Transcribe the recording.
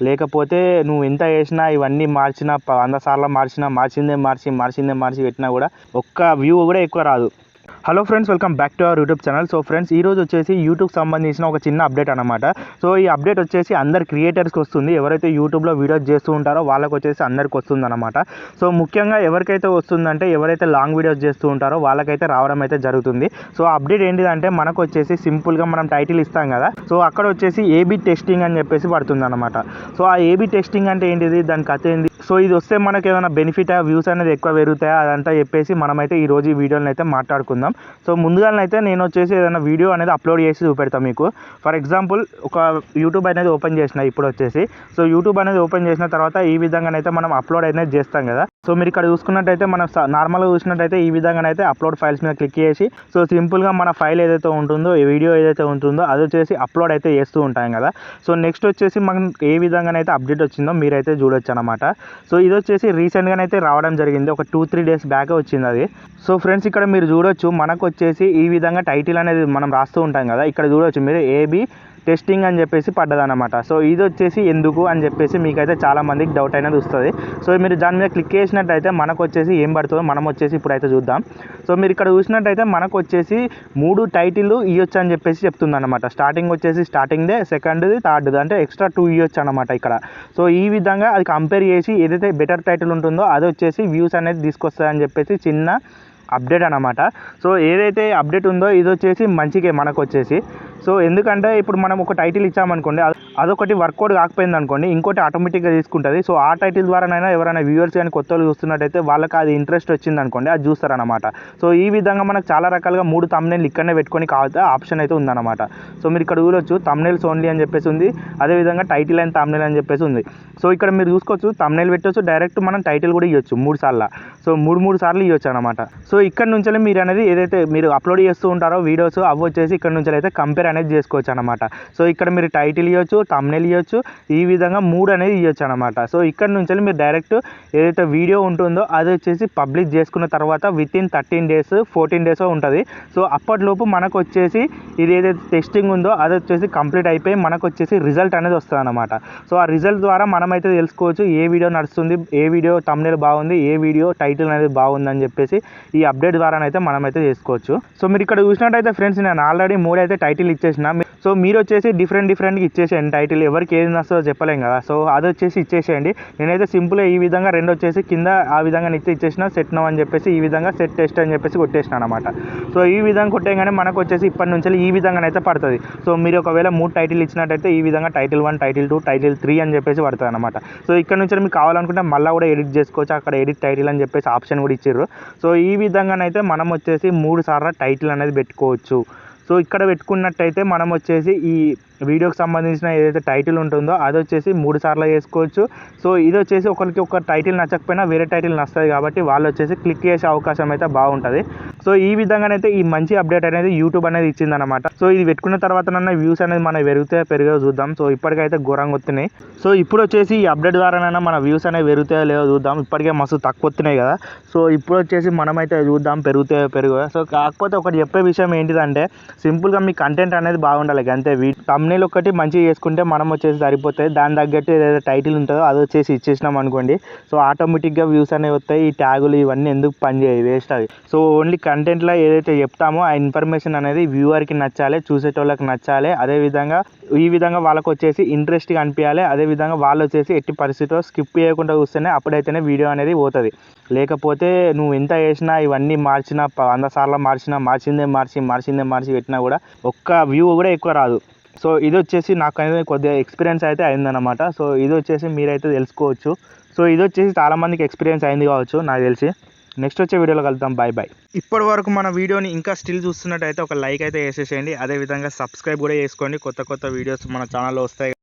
లేకపోతే నువ్వు ఎంత చేసినా ఇవన్నీ మార్చినా 100 సార్లు మార్చినా మార్చిందే మార్చి పెట్టినా కూడా ఒక్క వ్యూ కూడా ఎక్కువ రాదు. Hello friends, welcome back to our YouTube channel. So friends, ఈరోజు వచ్చేసి యూట్యూబ్కి సంబంధించిన ఒక చిన్న అప్డేట్ అనమాట. సో ఈ అప్డేట్ వచ్చేసి అందరు క్రియేటర్స్కి వస్తుంది. ఎవరైతే యూట్యూబ్లో వీడియోస్ చేస్తూ ఉంటారో వాళ్ళకి వచ్చేసి అందరికి వస్తుంది అనమాట. సో ముఖ్యంగా ఎవరికైతే వస్తుందంటే ఎవరైతే లాంగ్ వీడియోస్ చేస్తూ ఉంటారో వాళ్ళకైతే రావడం అయితే జరుగుతుంది. సో అప్డేట్ ఏంటిదంటే మనకు వచ్చేసి సింపుల్గా మనం టైటిల్ ఇస్తాం కదా, సో అక్కడ వచ్చేసి ఏబీ టెస్టింగ్ అని చెప్పేసి పడుతుంది అనమాట. సో ఆ ఏబీ టెస్టింగ్ అంటే ఏంటిది, దాని కథ ఏంది, సో ఇది వస్తే మనకి ఏమైనా బెనిఫిట్ వ్యూస్ అనేది ఎక్కువ పెరుగుతాయా అదంతా చెప్పేసి మనమైతే ఈరోజు ఈ వీడియోని అయితే మాట్లాడుకుందాం. సో ముందుగానైతే నేను వచ్చేసి ఏదైనా వీడియో అనేది అప్లోడ్ చేసి చూపెడతాను మీకు. ఫర్ ఎగ్జాంపుల్ ఒక యూట్యూబ్ అనేది ఓపెన్ చేసిన ఇప్పుడు వచ్చేసి, సో యూట్యూబ్ అనేది ఓపెన్ చేసిన తర్వాత ఈ విధంగానైతే మనం అప్లోడ్ అనేది చేస్తాం కదా. సో మీరు ఇక్కడ చూసుకున్నట్టయితే మనం నార్మల్గా చూసినట్టయితే ఈ విధంగానైతే అప్లోడ్ ఫైల్స్ మీద క్లిక్ చేసి సో సింపుల్గా మన ఫైల్ ఏదైతే ఉంటుందో, ఈ వీడియో ఏదైతే ఉంటుందో అది వచ్చేసి అప్లోడ్ అయితే చేస్తూ ఉంటాం కదా. సో నెక్స్ట్ వచ్చేసి మనం ఏ విధంగానైతే అప్డేట్ వచ్చిందో మీరైతే చూడొచ్చు అనమాట. సో ఇది వచ్చేసి రీసెంట్గానైతే రావడం జరిగింది, ఒక 2-3 డేస్ బ్యాక్ వచ్చింది అది. సో ఫ్రెండ్స్, ఇక్కడ మీరు చూడొచ్చు మనకు వచ్చేసి ఈ విధంగా టైటిల్ అనేది మనం రాస్తూ ఉంటాం కదా, ఇక్కడ చూడొచ్చు మీరు ఏబీ టెస్టింగ్ అని చెప్పేసి పడ్డదన్నమాట. సో ఇది వచ్చేసి ఎందుకు అని చెప్పేసి మీకైతే చాలామందికి డౌట్ అనేది వస్తుంది. సో మీరు దాని మీద క్లిక్ చేసినట్టయితే మనకు వచ్చేసి ఏం పడుతుందో మనం వచ్చేసి ఇప్పుడైతే చూద్దాం. సో మీరు ఇక్కడ చూసినట్టయితే మనకు వచ్చేసి 3 టైటిల్ ఇవ్వచ్చు అని చెప్పేసి చెప్తుంది అనమాట. స్టార్టింగ్ వచ్చేసి స్టార్టింగ్దే, సెకండ్ది, థర్డ్ది అంటే ఎక్స్ట్రా 2 ఇవ్వచ్చు అనమాట ఇక్కడ. సో ఈ విధంగా అది కంపేర్ చేసి ఏదైతే బెటర్ టైటిల్ ఉంటుందో అది వచ్చేసి వ్యూస్ అనేది తీసుకొస్తుందని చెప్పేసి చిన్న అప్డేట్ అనమాట. సో ఏదైతే అప్డేట్ ఉందో ఇది వచ్చేసి మంచిగా మనకు వచ్చేసి. సో ఎందుకంటే ఇప్పుడు మనం ఒక టైటిల్ ఇచ్చామనుకోండి, అదొకటి వర్కౌట్ కాకపోయింది అనుకోండి, ఇంకోటి ఆటోమేటిక్గా తీసుకుంటుంది. సో ఆ టైటిల్ ద్వారానైనా ఎవరైనా వ్యూవర్స్ కానీ కొత్త వాళ్ళు చూస్తున్నట్టయితే వాళ్ళకి అది ఇంట్రెస్ట్ వచ్చింది అనుకోండి, అది చూస్తారనమాట. సో ఈ విధంగా మనకు చాలా రకాలుగా 3 thumbnail ఇక్కడనే పెట్టుకొని కావాలి ఆప్షన్ అయితే ఉందన్నమాట. సో మీరు ఇక్కడ చూడొచ్చు thumbnails ఓన్లీ అని చెప్పేసి ఉంది, అదేవిధంగా టైటిల్ అండ్ thumbnail అని చెప్పేసి ఉంది. సో ఇక్కడ మీరు చూసుకోవచ్చు thumbnail పెట్టవచ్చు, డైరెక్ట్ మనం టైటిల్ కూడా ఇవ్వచ్చు 3 సార్లు. సో 3 సార్లు ఇవ్వచ్చు అనమాట. సో ఇక్కడ నుంచి మీరు అనేది ఏదైతే మీరు అప్లోడ్ చేస్తూ ఉంటారో వీడియోస్ అవి వచ్చేసి ఇక్కడ నుంచి అయితే కంపేర్ అనేది చేసుకోవచ్చు అనమాట. సో ఇక్కడ మీరు టైటిల్ ఇవ్వచ్చు, thumbnail ఇవ్వచ్చు, ఈ విధంగా 3 అనేది ఇవ్వచ్చు అనమాట. సో ఇక్కడ నుంచి మీరు డైరెక్ట్ ఏదైతే వీడియో ఉంటుందో అది వచ్చేసి పబ్లిష్ చేసుకున్న తర్వాత వితిన్ 13 days 14 days ఉంటుంది. సో అప్పటిలోపు మనకు వచ్చేసి ఇది ఏదైతే టెస్టింగ్ ఉందో అది వచ్చేసి కంప్లీట్ అయిపోయి మనకు వచ్చేసి రిజల్ట్ అనేది వస్తుంది అనమాట. సో ఆ రిజల్ట్ ద్వారా మనమైతే తెలుసుకోవచ్చు ఏ వీడియో నడుస్తుంది, ఏ వీడియో thumbnail బాగుంది, ఏ వీడియో టైటిల్ అనేది బాగుంది అని చెప్పేసి ఈ అప్డేట్ ద్వారానైతే మనమైతే చేసుకోవచ్చు. సో మీరు ఇక్కడ చూసినట్టయితే ఫ్రెండ్స్, నేను ఆల్రెడీ 3 అయితే టైటిల్ ఇచ్చేసిన. సో మీరు వచ్చేసి డిఫరెంట్గా ఇచ్చేసేయండి టైటిల్, ఎవరికి ఏది నస్తుందో చెప్పలేం కదా. సో అది వచ్చేసి ఇచ్చేసేయండి. నేనైతే సింపుల్గా ఈ విధంగా 2 వచ్చేసి కింద ఆ విధంగా ఇచ్చేసిన సెట్ నో అని చెప్పేసి ఈ విధంగా సెట్ టెస్ట్ అని చెప్పేసి కొట్టేసిన అనమాట. సో ఈ విధంగా కొట్టేయగానే మనకు వచ్చేసి ఇప్పటి నుంచి ఈ విధంగానైతే పడుతుంది. సో మీరు ఒకవేళ 3 టైటిల్ ఇచ్చినట్టయితే ఈ విధంగా టైటిల్ 1, టైటిల్ 2, టైటిల్ 3 అని చెప్పేసి పడుతుంది అనమాట. సో ఇక్కడ నుంచి మీకు కావాలనుకుంటే మళ్ళీ కూడా ఎడిట్ చేసుకోవచ్చు, అక్కడ ఎడిట్ టైటిల్ అని చెప్పేసి ఆప్షన్ కూడా ఇచ్చారు. సో ఈ విధంగానైతే మనం వచ్చేసి 3 సార్లు టైటిల్ అనేది పెట్టుకోవచ్చు. సో ఇక్కడ పెట్టుకున్నట్టయితే మనం వచ్చేసి ఈ వీడియోకి సంబంధించిన ఏదైతే టైటిల్ ఉంటుందో అది వచ్చేసి 3 సార్లు చేసుకోవచ్చు. సో ఇది వచ్చేసి ఒకరికి ఒక టైటిల్ నచ్చకపోయినా వేరే టైటిల్ నస్తుంది కాబట్టి వాళ్ళు వచ్చేసి క్లిక్ చేసే అవకాశం అయితే బాగుంటుంది. సో ఈ విధంగానైతే ఈ మంచి అప్డేట్ అనేది యూట్యూబ్ అనేది ఇచ్చిందనమాట. సో ఇది పెట్టుకున్న తర్వాతనన్నా వ్యూస్ అనేది మన పెరిగే చూద్దాం. సో ఇప్పటికైతే ఘోరంగా వస్తున్నాయి. సో ఇప్పుడు వచ్చేసి ఈ అప్డేట్ ద్వారానైనా మన వ్యూస్ అనేవి పెరుగుతాయో లేదో చూద్దాం. ఇప్పటికే మస్తు తక్కువ వస్తున్నాయి కదా. సో ఇప్పుడు వచ్చేసి మనమైతే చూద్దాం పెరుగుతాయో. సో కాకపోతే ఒకటి చెప్పే విషయం ఏంటిదంటే సింపుల్గా మీ కంటెంట్ అనేది బాగుండాలి అంతే. thumbnail ఒకటి మంచిగా చేసుకుంటే మనం వచ్చేసి సరిపోతాయి. దాని తగ్గట్టు ఏదైతే టైటిల్ ఉంటుందో అది వచ్చేసి ఇచ్చేసినాం అనుకోండి, సో ఆటోమేటిక్గా వ్యూస్ అనేవి వస్తాయి. ఈ ట్యాగులు ఇవన్నీ ఎందుకు పనిచేయాలి, వేస్ట్ అవి. సో ఓన్లీ కంటెంట్లో ఏదైతే చెప్తామో ఆ ఇన్ఫర్మేషన్ అనేది వ్యూవర్కి నచ్చాలి, చూసేటోళ్ళకి నచ్చాలి. అదేవిధంగా ఈ విధంగా వాళ్ళకి వచ్చేసి ఇంట్రెస్ట్గా అనిపించాలి. అదేవిధంగా వాళ్ళు వచ్చేసి ఎట్టి పరిస్థితిలో స్కిప్ చేయకుండా చూస్తేనే అప్పుడైతేనే వీడియో అనేది పోతుంది. లేకపోతే నువ్వు ఎంత చేసినా ఇవన్నీ మార్చినా 100 సార్లు మార్చిందే మార్చి పెట్టినా కూడా ఒక్క వ్యూ కూడా ఎక్కువ రాదు. సో ఇది వచ్చేసి నాకు అనేది కొద్దిగా ఎక్స్పీరియన్స్ అయితే అయిందన్నమాట. సో ఇది వచ్చేసి మీరైతే తెలుసుకోవచ్చు. సో ఇది వచ్చేసి చాలామందికి ఎక్స్పీరియన్స్ అయింది కావచ్చు నాకు తెలిసి. నెక్స్ట్ వచ్చే వీడియోలో కలుద్దాం. బాయ్. ఇప్పటి వరకు మన వీడియోని ఇంకా స్టిల్ చూస్తున్నట్టయితే ఒక లైక్ అయితే వేసేసేయండి. అదేవిధంగా సబ్స్క్రైబ్ కూడా చేసుకోండి. కొత్త వీడియోస్ మన ఛానల్లో వస్తాయి.